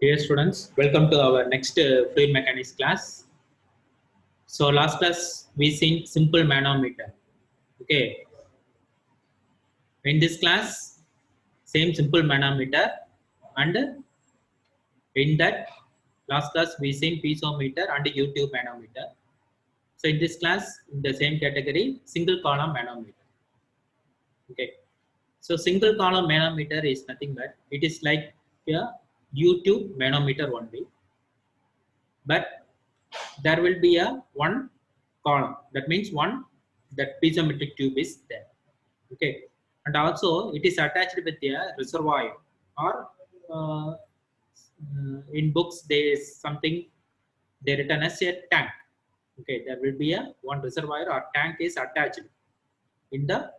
Dear students, welcome to our next fluid mechanics class. So last class we seen simple manometer. Okay, in this class same simple manometer, and in that last class we seen piezometer and YouTube manometer. So in this class in the same category single column manometer. Okay, so single column manometer is nothing but it is like a YouTube manometer only, but there will be a one column, that means one that piezometric tube is there. Okay, and also it is attached with a reservoir, or in books there is something they written as a tank. Okay, there will be a one reservoir or tank is attached in the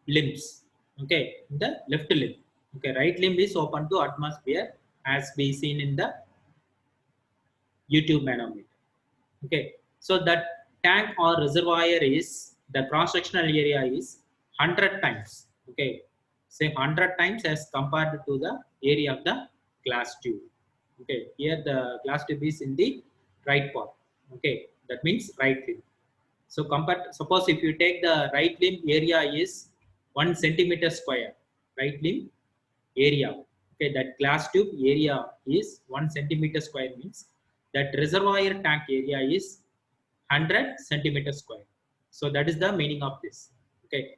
limbs. Okay, in the left limb. Okay, right limb is open to atmosphere as we seen in the YouTube manometer. Okay, so that tank or reservoir is the cross-sectional area is 100 times. Okay, say 100 times as compared to the area of the glass tube. Okay, here the glass tube is in the right part. Okay, that means right limb. So compared, suppose if you take the right limb area is 1 centimeter square, right limb area. Okay, that glass tube area is 1 centimeter square, means that reservoir tank area is 100 centimeter square. So that is the meaning of this. Okay,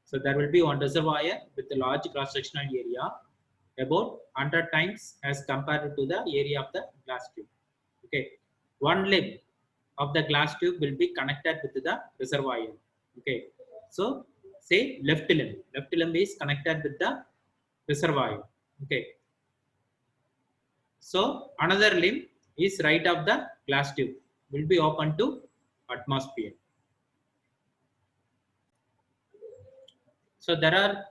so there will be one reservoir with a large cross-sectional area about 100 times as compared to the area of the glass tube. Okay, one limb of the glass tube will be connected with the reservoir. Okay, so say left limb is connected with the reservoir. Okay, so another limb is right of the glass tube will be open to atmosphere. So there are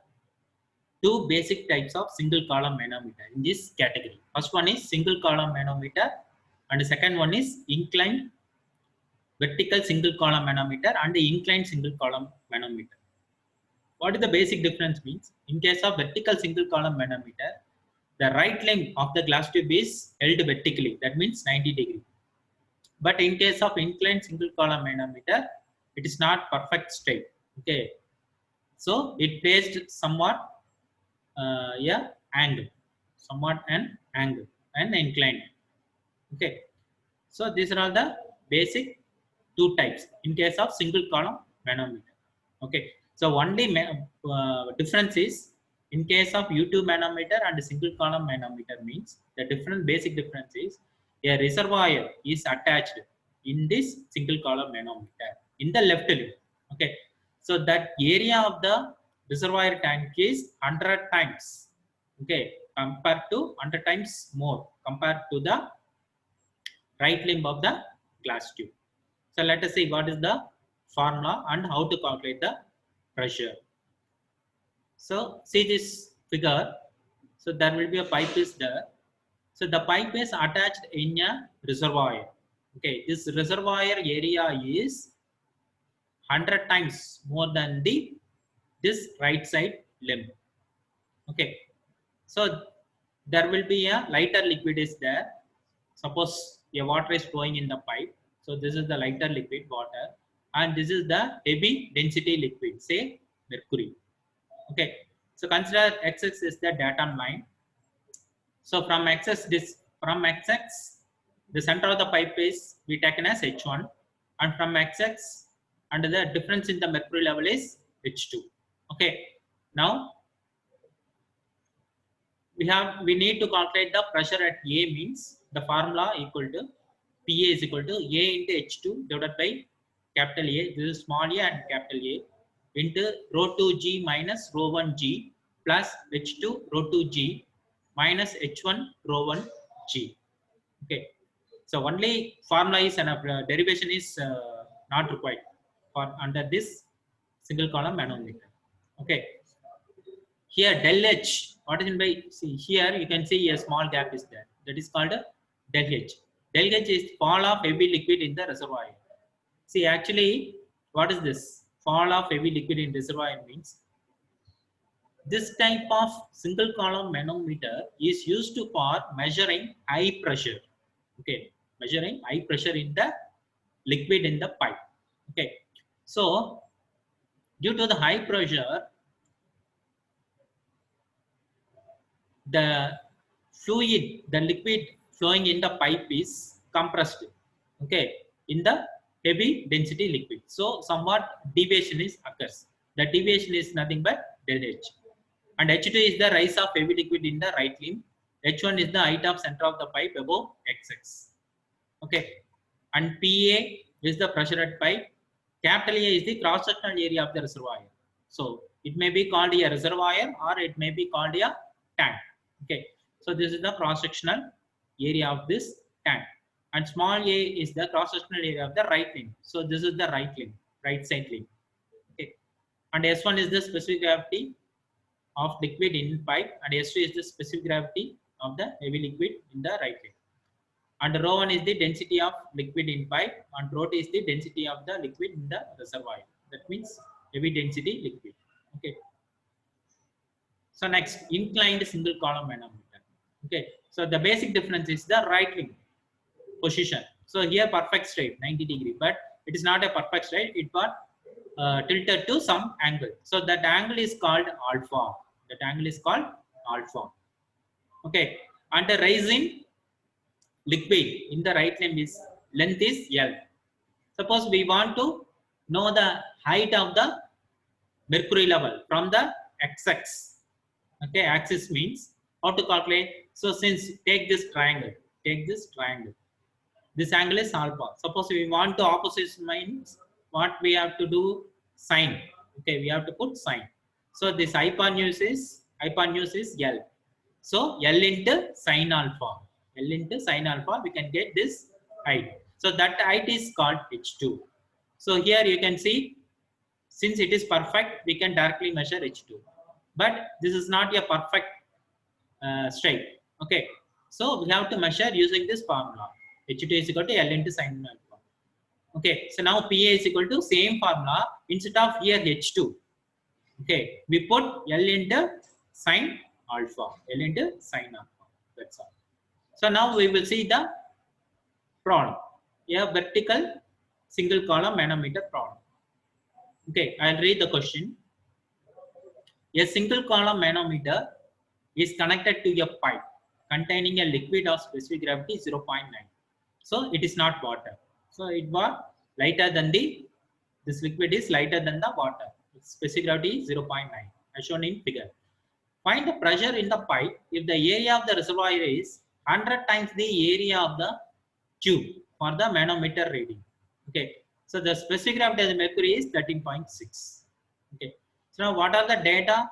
two basic types of single column manometer in this category. First one is single column manometer, and the second one is inclined vertical single column manometer and inclined single column manometer. What is the basic difference means? In case of vertical single column manometer, the right limb of the glass tube is held vertically, that means 90 degree. But in case of inclined single column manometer, it is not perfect straight. Okay, so it placed somewhat angle, somewhat an angle and inclined. Okay, so these are all the basic two types in case of single column manometer. Okay, so only difference is in case of YouTube manometer and single column manometer means the different basic difference is a reservoir is attached in this single column manometer in the left limb. Okay, so that area of the reservoir tank is 100 times. Okay, compared to 100 times more compared to the right limb of the glass tube. So let us see what is the formula and how to calculate the pressure. So see this figure. So there will be a pipe is there. So the pipe is attached in a reservoir. Okay, this reservoir area is 100 times more than this right side limb. Okay, so there will be a lighter liquid is there. Suppose a water is flowing in the pipe. So this is the lighter liquid water, and this is the heavy density liquid, say mercury. Okay, so consider x-axis is the datum line. So from x-axis, the center of the pipe is we taken as H1, and from x-axis, and the difference in the mercury level is H2. Okay, now we need to calculate the pressure at A, means the formula equal to PA is equal to A into H2 divided by capital A, this is small a and capital A, into rho 2g minus rho 1g plus H2 rho 2g minus H1 rho 1g. Okay, so only formula is and derivation is not required for under this single column manometer. Okay, here del H, what is in by, see here you can see a small gap is there, that is called a del H. Del H is fall of heavy liquid in the reservoir. See actually what is this fall of heavy liquid in reservoir means, This type of single column manometer is used for measuring high pressure. Okay, measuring high pressure in the liquid in the pipe. Okay, so due to the high pressure, the fluid, the liquid flowing in the pipe is compressed. Okay, in the heavy density liquid. So somewhat deviation is occurs. The deviation is nothing but del H. And H2 is the rise of heavy liquid in the right limb. H1 is the height of center of the pipe above XX. Okay, and PA is the pressure at pipe. Capital A is the cross-sectional area of the reservoir. So it may be called a reservoir or it may be called a tank. Okay, so this is the cross-sectional area of this tank. And small a is the cross-sectional area of the right limb. So this is the right limb, right side limb. Okay, and S1 is the specific gravity of liquid in pipe, and S2 is the specific gravity of the heavy liquid in the right limb. And ρ1 is the density of liquid in pipe, and ρ2 is the density of the liquid in the reservoir. That means heavy density liquid. Okay. So next, inclined single column manometer. Okay. So the basic difference is the right limb position. So here perfect straight 90 degree, but it is not a perfect straight. It got tilted to some angle. So that angle is called alpha. That angle is called alpha. Okay. And the rising liquid in the right limb is length is L. Suppose we want to know the height of the mercury level from the XX. Okay, axis means how to calculate. So since take this triangle, this angle is alpha. Suppose we want to opposite means what we have to do, sine. Okay, we have to put sine. So this hypotenuse is L. So L into sine alpha. L into sine alpha, we can get this height. So that height is called H2. So here you can see, since it is perfect, we can directly measure H2. But this is not a perfect straight. Okay. So we have to measure using this formula. H2 is equal to L into sine alpha. Okay. So now PA is equal to same formula. Instead of here H2. Okay. We put L into sine alpha. L into sine alpha. That's all. So now we will see the problem. A vertical single column manometer problem. Okay, I'll read the question. A single column manometer is connected to a pipe containing a liquid of specific gravity 0.9. So it is not water. So it was lighter than this liquid is lighter than the water. Its specific gravity is 0.9 as shown in figure. Find the pressure in the pipe if the area of the reservoir is 100 times the area of the tube for the manometer reading. Okay. So the specific gravity of the mercury is 13.6. Okay. So now what are the data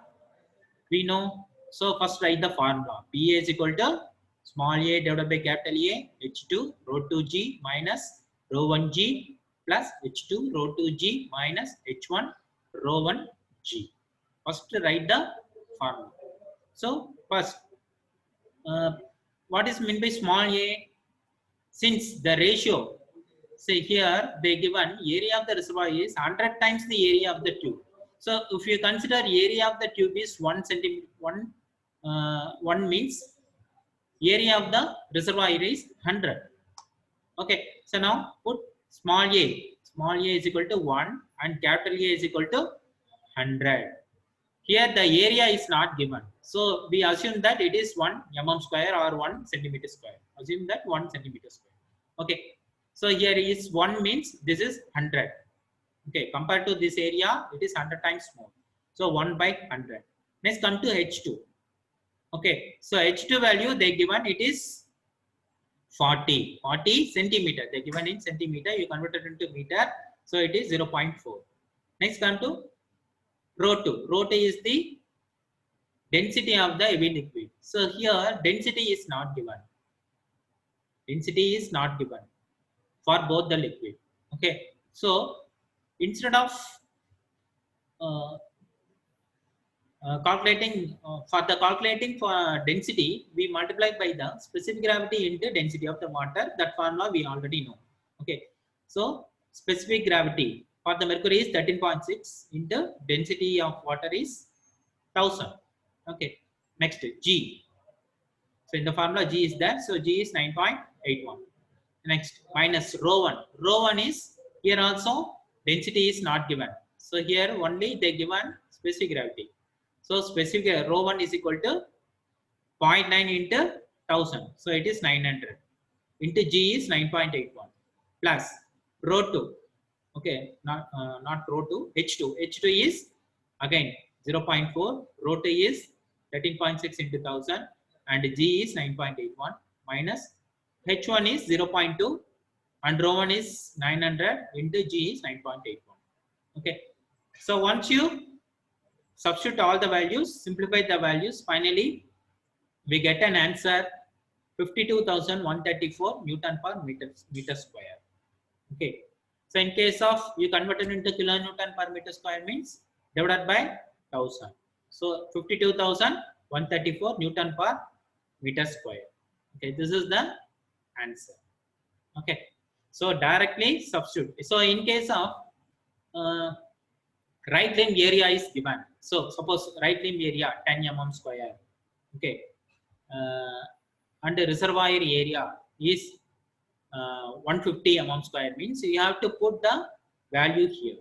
we know? So first write the formula. PA is equal to small a divided by capital A, H2 ρ2g minus ρ1g plus H2 ρ2g minus H1 ρ1g. First write the formula. So first, what is meant by small a? Since the ratio, say here they given area of the reservoir is 100 times the area of the tube. So if you consider area of the tube is 1 centimeter, 1 means area of the reservoir is 100. Okay, so now put small a. Small a is equal to 1 and capital A is equal to 100. Here the area is not given. So we assume that it is 1 mm square or 1 centimeter square. Assume that 1 centimeter square. Okay. So here is 1 means this is 100. Okay. Compared to this area, it is 100 times more. So 1 by 100. Next come to H2. Okay. So H2 value they given it is 40 centimeter. They given in centimeter. You convert it into meter. So it is 0.4. Next come to ρ2. ρ2 is the density of the heavy liquid. So here density is not given. Density is not given for both the liquid. Okay. So instead of calculating for density, we multiply by the specific gravity into density of the water. That formula we already know. Okay. So specific gravity for the mercury is 13.6 into density of water is 1000. Okay, next G. So in the formula G is there, so G is 9.81. Next, minus rho 1. Rho 1 is here also density is not given. So here only they given specific gravity. So specific rho 1 is equal to 0.9 into 1000. So it is 900 into G is 9.81 plus rho 2. Okay, not rho 2, H2. H2 is again 0.4, rho 2 is 13.6 into 1000 and G is 9.81 minus H1 is 0.2 and rho 1 is 900 into G is 9.81. Okay, so once you substitute all the values, simplify the values, finally we get an answer 52,134 Newton per meter square. Okay, so in case of you converted into kilonewton per meter square means divided by 1000. So 52,134 Newton per meter square. Okay, this is the answer. Okay, so directly substitute. So in case of right limb area is given. So suppose right limb area 10 mm square. Okay, and the reservoir area is 150 mm square means you have to put the value here.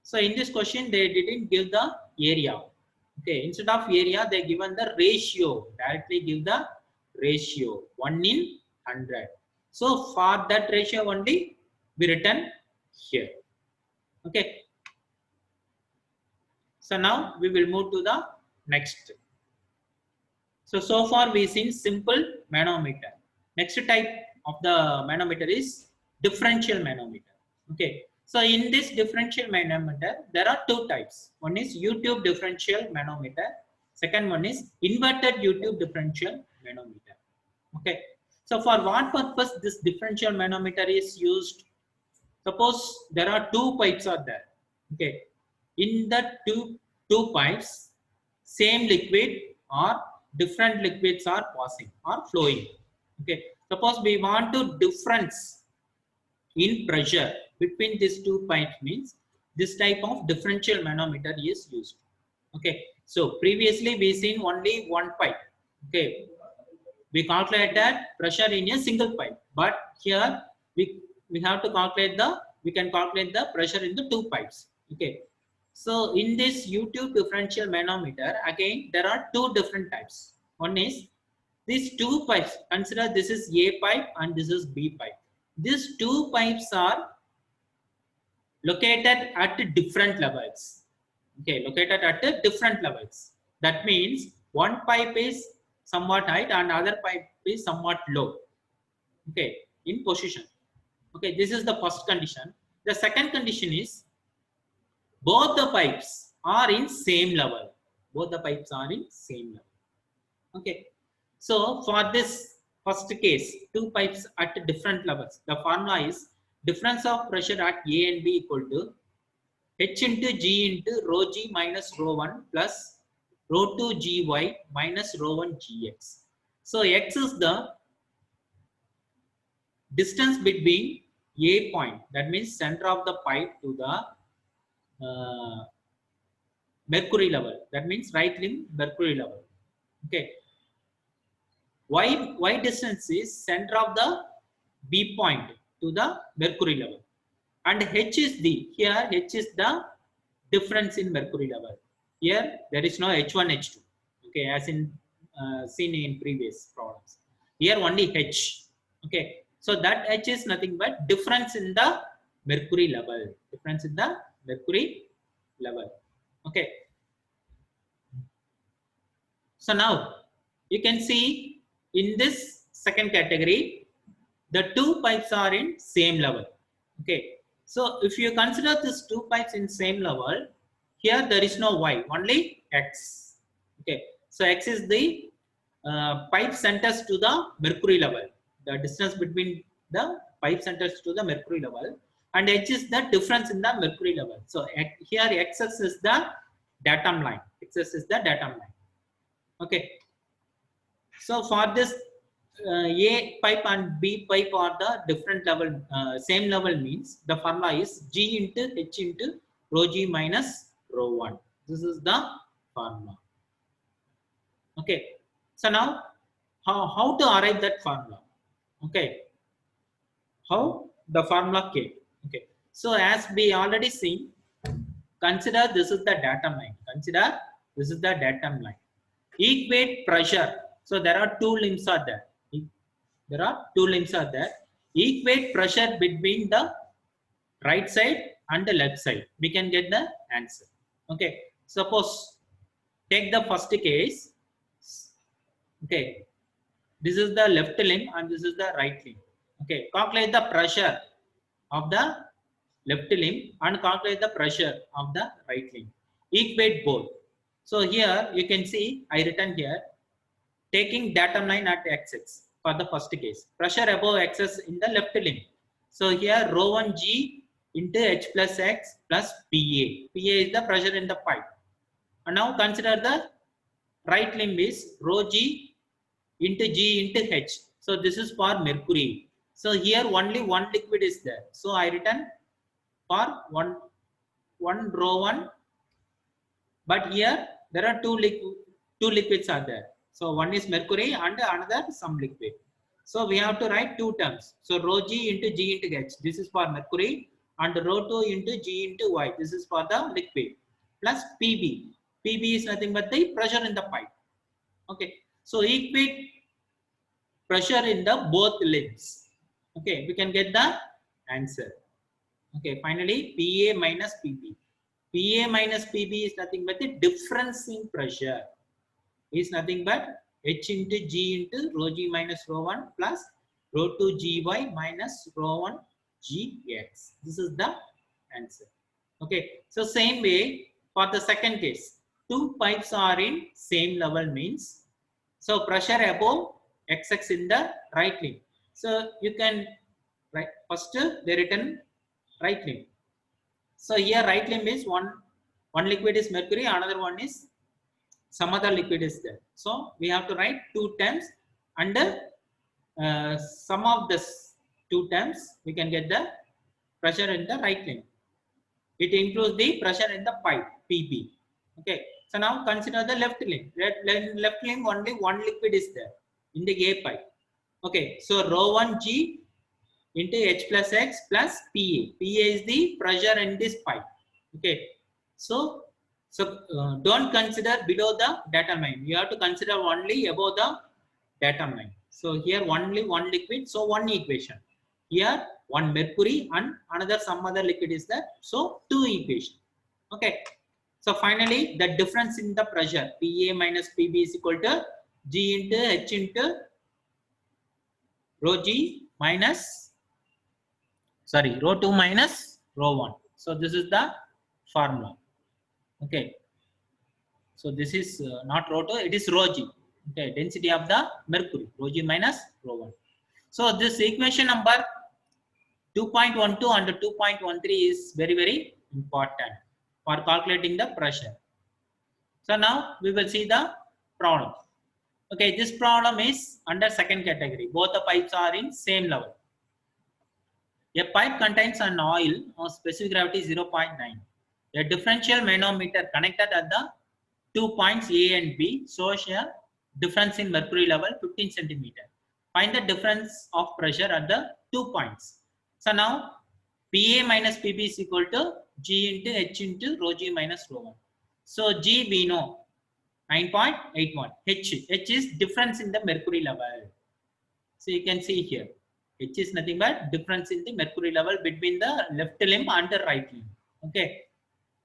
So in this question they didn't give the area. Okay, instead of area they given the ratio. Directly give the ratio 1 in 100. So for that ratio only we written here. Okay. So now we will move to the next. So far we seen simple manometer. Next type of the manometer is differential manometer. Okay. So in this differential manometer, there are two types. One is U-tube differential manometer. Second one is inverted U-tube differential manometer. Okay. So for what purpose this differential manometer is used? Suppose there are two pipes are there. Okay. In the two pipes, same liquid or different liquids are passing or flowing. Okay. Suppose we want to difference in pressure between these two pipes means this type of differential manometer is used. Okay. So previously we seen only one pipe. Okay. We calculated pressure in a single pipe, but here we have to calculate we can calculate the pressure in the two pipes. Okay. So in this U-tube differential manometer, again there are two different types. One is these two pipes. Consider this is A pipe and this is B pipe. These two pipes are located at different levels. Okay, located at different levels. That means one pipe is somewhat height and other pipe is somewhat low. Okay, in position. Okay, this is the first condition. The second condition is both the pipes are in same level. Both the pipes are in same level. Okay, so for this first case, two pipes at different levels. The formula is difference of pressure at A and B equal to H into G into rho G minus rho 1 plus rho 2 Gy minus rho 1 Gx. So X is the distance between A point, that means center of the pipe to the mercury level, that means right limb mercury level. Okay. Y distance is center of the B point to the mercury level, and H is here H is the difference in mercury level. Here there is no H1 H2. Okay, as in seen in previous problems. Here only H. Okay, so that H is nothing but difference in the mercury level. Difference in the mercury level. Okay. So now you can see in this second category, the two pipes are in same level. Okay. So if you consider these two pipes in same level, here there is no Y, only X. Okay. So X is the pipe centers to the mercury level, the distance between the pipe centers to the mercury level, and H is the difference in the mercury level. So here XS is the datum line. XS is the datum line. Okay. So for this A pipe and B pipe are the different level, same level means the formula is G into H into rho G minus rho 1. This is the formula. Okay, so now how to arrive that formula? Okay, how the formula came? Okay, so as we already seen, consider this is the datum line. Consider this is the datum line. Equate pressure. So there are two limbs are there. There are two limbs are there. Equate pressure between the right side and the left side. We can get the answer. Okay, suppose take the first case. Okay, this is the left limb and this is the right limb. Okay, calculate the pressure of the left limb and calculate the pressure of the right limb. Equate both. So here you can see I written here, taking datum line at x-axis for the first case. Pressure above x-axis in the left limb. So here rho 1 g into h plus x plus PA. PA is the pressure in the pipe. And now consider the right limb is rho g into g into h. So this is for mercury. So here only one liquid is there. So I written for one rho 1, but here there are two liquids are there. So one is mercury and another some liquid. So we have to write two terms. So rho g into g into h, this is for mercury, and rho 2 into g into y, this is for the liquid, plus PB. PB is nothing but the pressure in the pipe. Okay, so equate pressure in the both limbs. Okay, we can get the answer. Okay, finally PA minus PB. PA minus PB is nothing but the difference in pressure. Is nothing but h into g into rho g minus rho 1 plus rho 2 gy minus rho 1 gx. This is the answer. Okay, so same way for the second case, two pipes are in same level means, so pressure above x-axis in the right limb. So you can write first they written right limb. So here right limb is one liquid is mercury, another one is some other liquid is there. So we have to write two terms, and sum of this two terms we can get the pressure in the right limb. It includes the pressure in the pipe PB. Okay, so now consider the left limb. Left limb only one liquid is there in the A pipe. Okay, so rho 1 g into h plus x plus PA. PA is the pressure in this pipe. Okay, so don't consider below the datum line. You have to consider only above the datum line. So here only one liquid, so one equation. Here one mercury and another some other liquid is there. So two equation. Okay. So finally the difference in the pressure PA minus PB is equal to G into H into rho G minus rho 2 minus rho 1. So this is the formula. Okay, so this is not rho 2, it is rho g. Okay, density of the mercury, rho g minus rho 1. So this equation number 2.12 and 2.13 is very important for calculating the pressure. So now we will see the problem. Okay, this problem is under second category. Both the pipes are in same level. A pipe contains an oil of specific gravity 0.9. A differential manometer connected at the 2 points A and B shows a difference in mercury level 15 centimeter. Find the difference of pressure at the 2 points. So now PA minus PB is equal to G into H into rho G minus rho 1. So G we know 9.81. H is difference in the mercury level. So you can see here H is nothing but difference in the mercury level between the left limb and the right limb. Okay,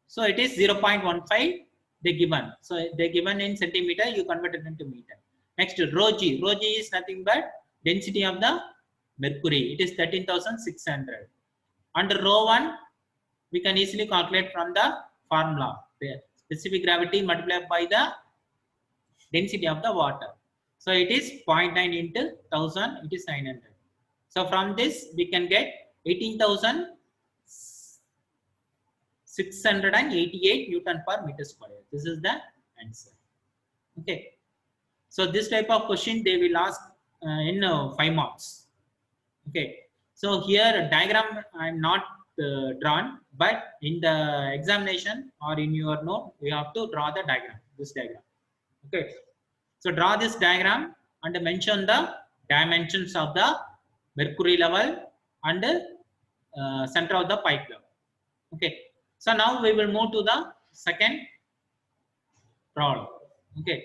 so it is 0.15 they given. So they given in centimeter, you convert it into meter. Next rho G. Rho G is nothing but density of the mercury. It is 13,600. And rho 1 we can easily calculate from the formula. The specific gravity multiplied by the density of the water. So it is 0.9 into 1000, it is 900. So from this we can get 18,688 Newton per meter square. This is the answer. Okay. So this type of question they will ask in 5 marks. Okay. So here diagram I am not drawn, but in the examination or in your note you have to draw the diagram. This diagram. Okay. So draw this diagram and mention the dimensions of the mercury level and center of the pipe level. Okay, so now we will move to the second problem. Okay,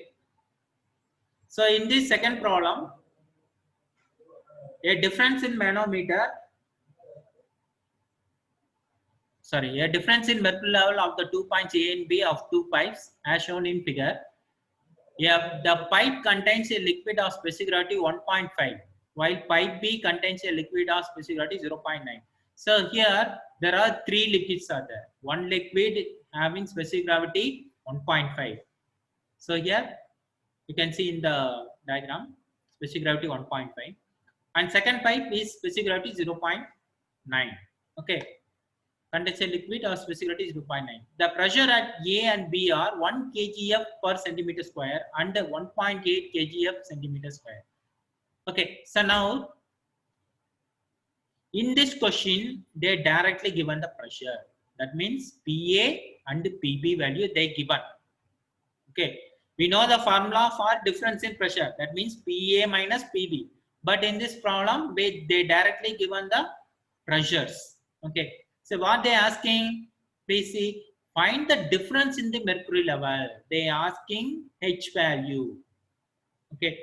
so in this second problem, a difference in manometer, a difference in mercury level of the 2 points A and B of two pipes as shown in figure. Yeah, the pipe contains a liquid of specific gravity 1.5, while pipe B contains a liquid of specific gravity 0.9. So here there are three liquids are there. One liquid having specific gravity 1.5. So here you can see in the diagram specific gravity 1.5, and second pipe is specific gravity 0.9. Okay, contains a liquid of specific gravity 0.9. The pressure at A and B are 1 kgf per centimeter square and 1.8 kgf centimeter square. Okay, so now in this question they directly given the pressure. That means PA and PB value they given. Okay, we know the formula for difference in pressure. That means PA minus PB. But in this problem they directly given the pressures. Okay, so what they asking, basically find the difference in the mercury level. They asking H value. Okay,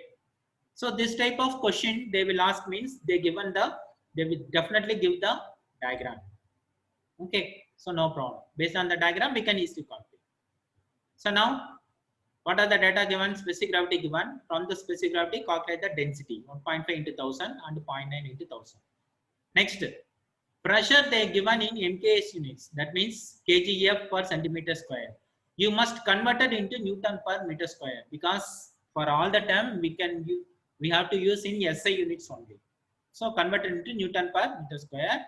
so this type of question they will ask means they will definitely give the diagram. Okay, so no problem. Based on the diagram we can easily calculate. So now what are the data given? Specific gravity given. From the specific gravity calculate the density 1.5 into 1000 and 0.9 into 1000. Next, pressure they given in MKS units. That means kgf per centimeter square. You must convert it into Newton per meter square, because for all the time we have to use in SI units only. So convert it into Newton per meter square.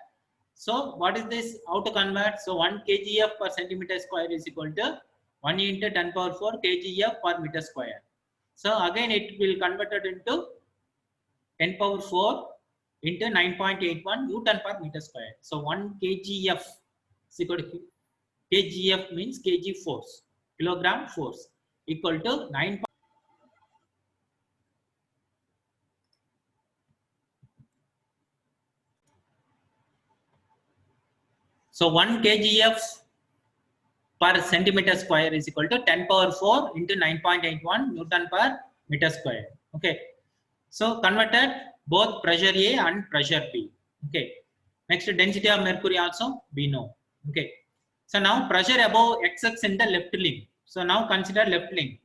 So what is this? How to convert? So 1 kgf per centimeter square is equal to 1 into 10 power 4 kgf per meter square. So again it will convert it into 10 power 4 into 9.81 Newton per meter square. So 1 kgf is equal to kgf means kg force, kilogram force, equal to 9. So 1 kgf per centimeter square is equal to 10 power 4 into 9.81 Newton per meter square. Okay, so converted both pressure A and pressure B. Okay, next density of mercury also we know. Okay, so now pressure above xx in the left limb. So now consider left limb.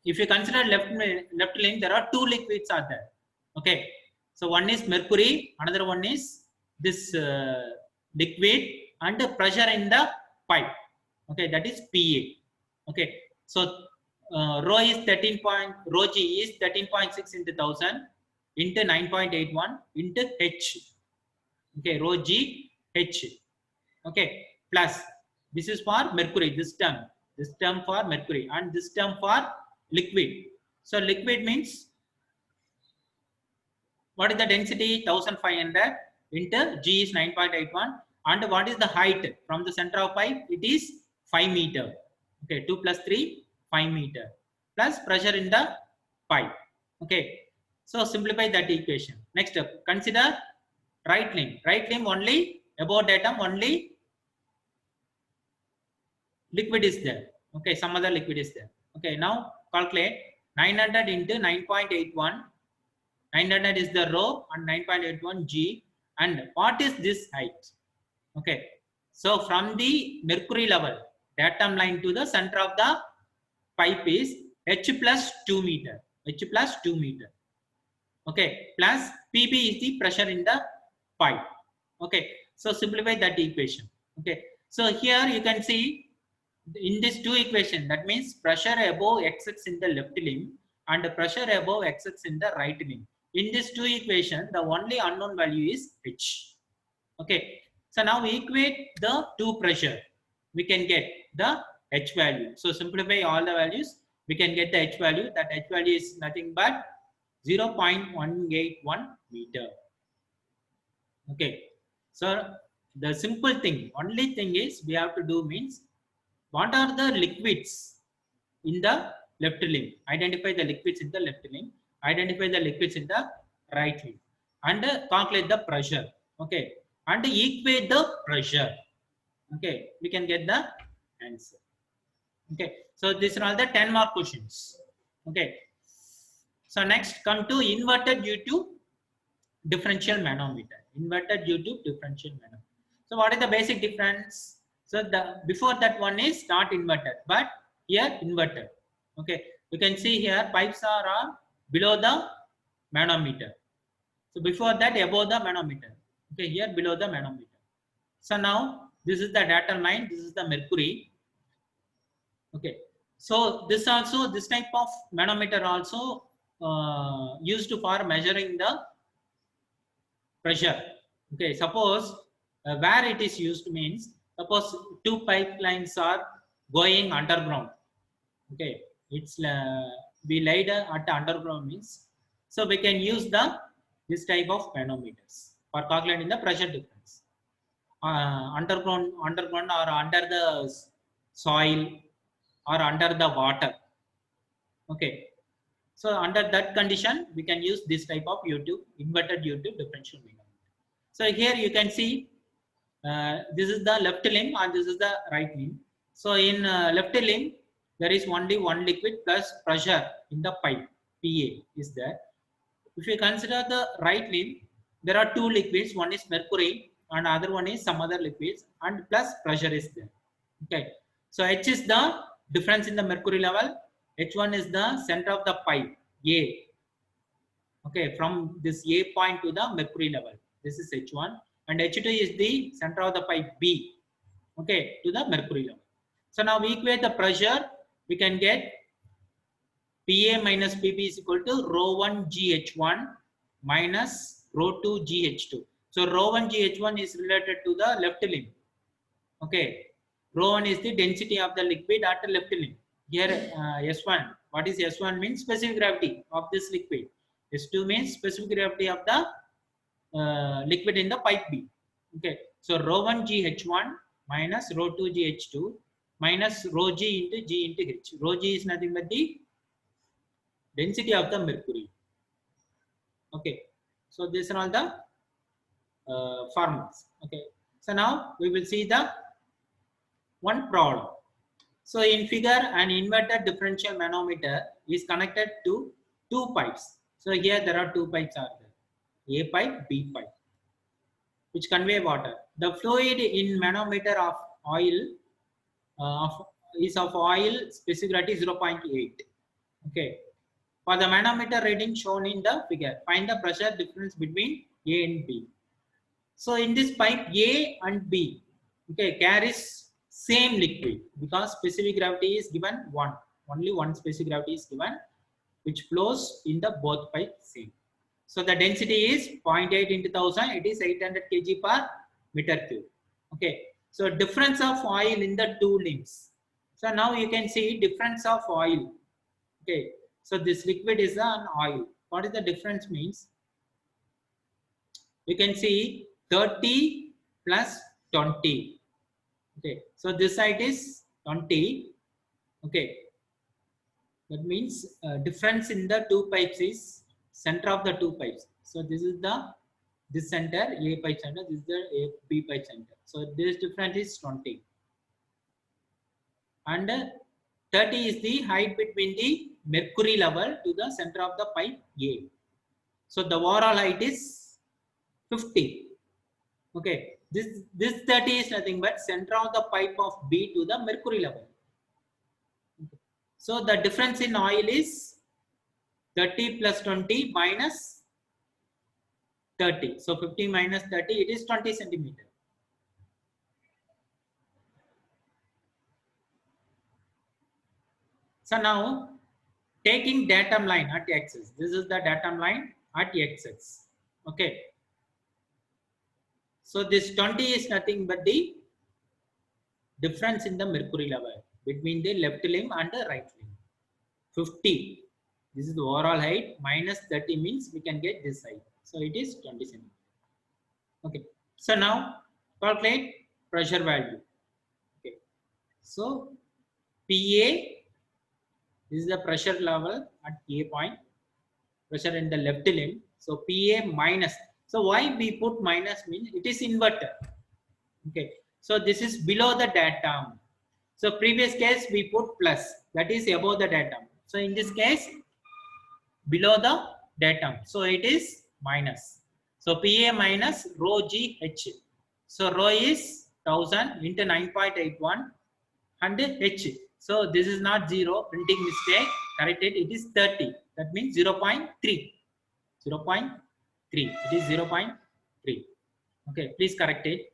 If you consider left limb, there are two liquids are there. Okay, so one is mercury, another one is this liquid, and the pressure in the pipe. Okay, that is PA. Okay, so rho is 13 point, rho G is 13.6 into 1000 into 9.81 into H. Okay, rho G H. Okay, plus this is for mercury, this term for mercury, and this term for liquid. So liquid means what is the density? 1500 into G is 9.81, and what is the height from the center of pipe? It is 5 meter. Okay, 2 plus 3, 5 meter, plus pressure in the pipe. Okay, so simplify that equation. Next up, consider right limb. Right limb only above datum only liquid is there. Okay, some other liquid is there. Okay, now calculate 900 into 9.81. 900 is the rho and 9.81 G. And what is this height? Okay, so from the mercury level datum line to the center of the pipe is H plus 2 meter. H plus 2 meter. Okay, plus PB is the pressure in the pipe. Okay, so simplify that equation. Okay, so here you can see in this two equation, that means pressure above xx in the left limb and pressure above xx in the right limb. In this two equation, the only unknown value is H. Okay, so now we equate the two pressure, we can get the H value. So simplify all the values, we can get the H value. That H value is nothing but 0.181 meter. Okay, so the simple thing, only thing is we have to do means what are the liquids in the left limb. Identify the liquids in the left limb. Identify the liquids in the right limb. And calculate the pressure. Okay. And equate the pressure. Okay. We can get the answer. Okay. So these are all the 10 mark questions. Okay. So next come to inverted U-tube differential manometer. Inverted U-tube differential manometer. So what is the basic difference? So the before that one is not inverted, but here inverted. Okay, you can see here pipes are below the manometer. So before that above the manometer. Okay, here below the manometer. So now this is the datum line. This is the mercury. Okay, so this type of manometer also used for measuring the pressure. Okay, suppose where it is used means, suppose two pipelines are going underground. Okay, it's we laid at underground means, so we can use this type of manometers for calculating the pressure difference. Underground or under the soil or under the water. Okay, so under that condition we can use this type of U-tube, inverted U-tube differential manometer. So here you can see this is the left limb and this is the right limb. So in left limb there is only one liquid plus pressure in the pipe, PA is there. If you consider the right limb, there are two liquids, one is mercury and other one is some other liquids, and plus pressure is there. Okay, so H is the difference in the mercury level, H1 is the center of the pipe A. Okay, from this A point to the mercury level, this is H1, and H2 is the center of the pipe B, okay, to the mercury level. So now we equate the pressure, we can get PA minus PP is equal to rho 1 GH1 minus rho 2 GH2. So rho 1 GH1 is related to the left limb. Okay, rho 1 is the density of the liquid at the left limb. Here S1, what is S1 means specific gravity of this liquid. S2 means specific gravity of the liquid in the pipe B. Okay, so rho 1 GH1 minus rho 2 GH2 minus rho G into G into H. Rho G is nothing but the density of the mercury. Okay, so these are all the formulas. Okay, so now we will see the one problem. So in figure, an inverted differential manometer is connected to two pipes. So here there are two pipes are there, A pipe, B pipe, which convey water. The fluid in manometer of oil is of oil specific gravity 0.8. Okay. For the manometer reading shown in the figure, find the pressure difference between A and B. So in this pipe A and B, okay, carries same liquid because specific gravity is given one. Only one specific gravity is given, which flows in the both pipes same. So the density is 0.8 into 1000. It is 800 kg per meter cube. Okay. So difference of oil in the two limbs. So now you can see difference of oil. Okay. So this liquid is an oil. What is the difference means? You can see 30 plus 20. Okay. So this side is 20. Okay. That means difference in the two pipes is center of the two pipes. So this is this center, A pipe center. This is the B pipe center. So this difference is 20. And 30 is the height between the mercury level to the center of the pipe A. So the overall height is 50. Okay, this 30 is nothing but center of the pipe of B to the mercury level. Okay. So the difference in oil is 30 plus 20 minus 30. So 50 minus 30, it is 20 centimeter. So now taking datum line at x-axis, this is the datum line at x-axis. Okay. So this 20 is nothing but the difference in the mercury level between the left limb and the right limb. 50. This is the overall height minus 30 means we can get this height. So it is 20 centimeter. Okay. So now calculate pressure value. Okay. So PA This is the pressure level at A point, pressure in the left limb. So PA minus. So why we put minus means it is inverted. Okay. So this is below the datum. So previous case we put plus, that is above the datum. So in this case below the datum. So it is minus. So PA minus rho GH. So rho is 1000 into 9.81 and H. So this is not 0, printing mistake, corrected, it is 30. That means 0.3. 0.3. It is 0.3. Okay, please correct it.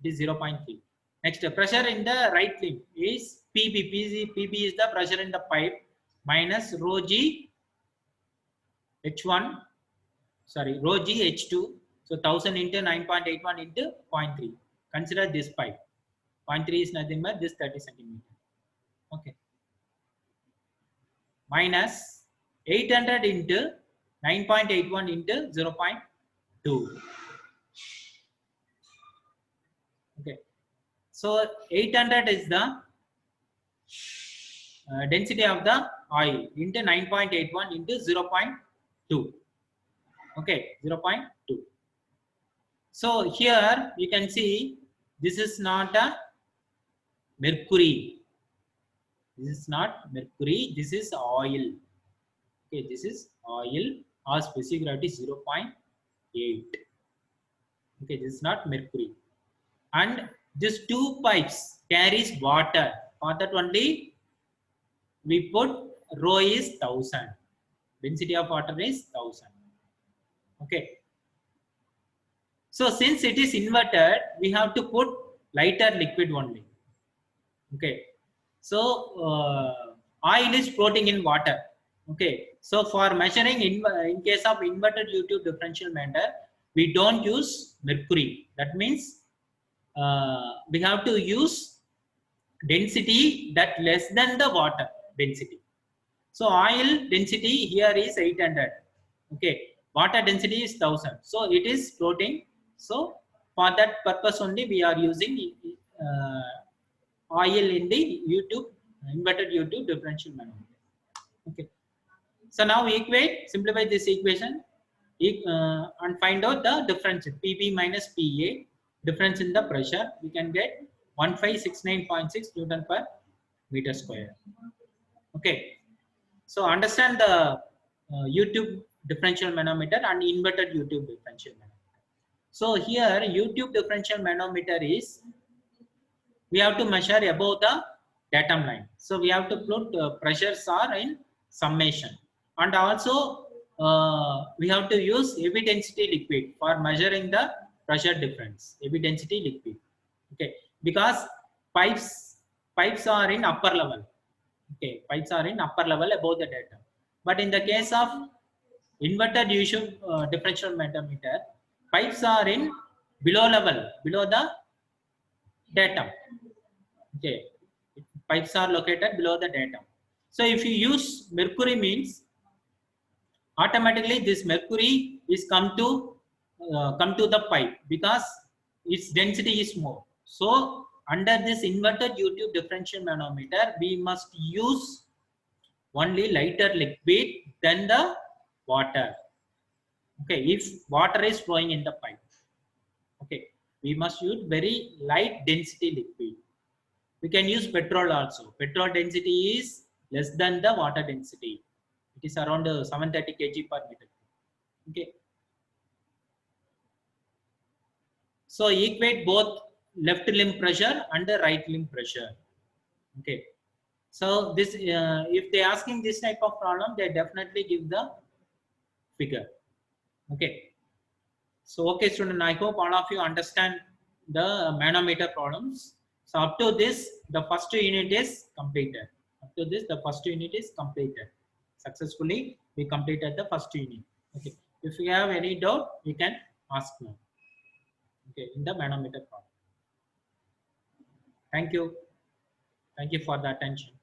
It is 0.3. Next, pressure in the right limb is PB. PB is the pressure in the pipe minus rho G H1, sorry, rho G H2. So 1000 into 9.81 into 0.3. Consider this pipe. 0.3 is nothing but this 30 centimeter. Okay. Minus 800 into 9.81 into 0.2. Okay. So 800 is the density of the oil into 9.81 into 0.2. Okay, 0.2. So here you can see this is not a mercury. This is not mercury. This is oil. Okay, this is oil. Our specific gravity is 0.8. Okay, this is not mercury. And these two pipes carries water. For that only we put rho is 1000. Density of water is 1000. Okay. So since it is inverted, we have to put lighter liquid only. Okay. So oil is floating in water. Okay. So for measuring in case of inverted U-tube differential matter, we don't use mercury. That means we have to use density that less than the water density. So oil density here is 800. Okay. Water density is 1000. So it is floating. So for that purpose only we are using oil in the U-tube, inverted U-tube differential manometer. Okay. So now equate, simplify this equation and find out the difference PB minus PA, difference in the pressure. We can get 1569.6 Newton per meter square. Okay. So understand the U-tube differential manometer and inverted U-tube differential manometer. So here U-tube differential manometer is, we have to measure above the datum line. So we have to put pressures are in summation, and also we have to use heavy density liquid for measuring the pressure difference. Heavy density liquid. Okay, because pipes are in upper level. Okay, pipes are in upper level above the datum. But in the case of inverted U-tube differential manometer, pipes are in below level, below the datum. Okay, pipes are located below the datum. So if you use mercury means automatically this mercury is come to the pipe because its density is more. So under this inverted U-tube differential manometer, we must use only lighter liquid than the water. Okay, if water is flowing in the pipe, okay, we must use very light density liquid. We can use petrol also. Petrol density is less than the water density. It is around 730 kg per meter. Okay. So equate both left limb pressure and the right limb pressure. Okay. So this, if they asking this type of problem, they definitely give the figure. Okay. So okay, student, I hope all of you understand the manometer problems. So up to this, the first unit is completed. Up to this, the first unit is completed. Successfully, we completed the first unit. Okay. If you have any doubt, you can ask now. Okay, in the manometer problem. Thank you. Thank you for the attention.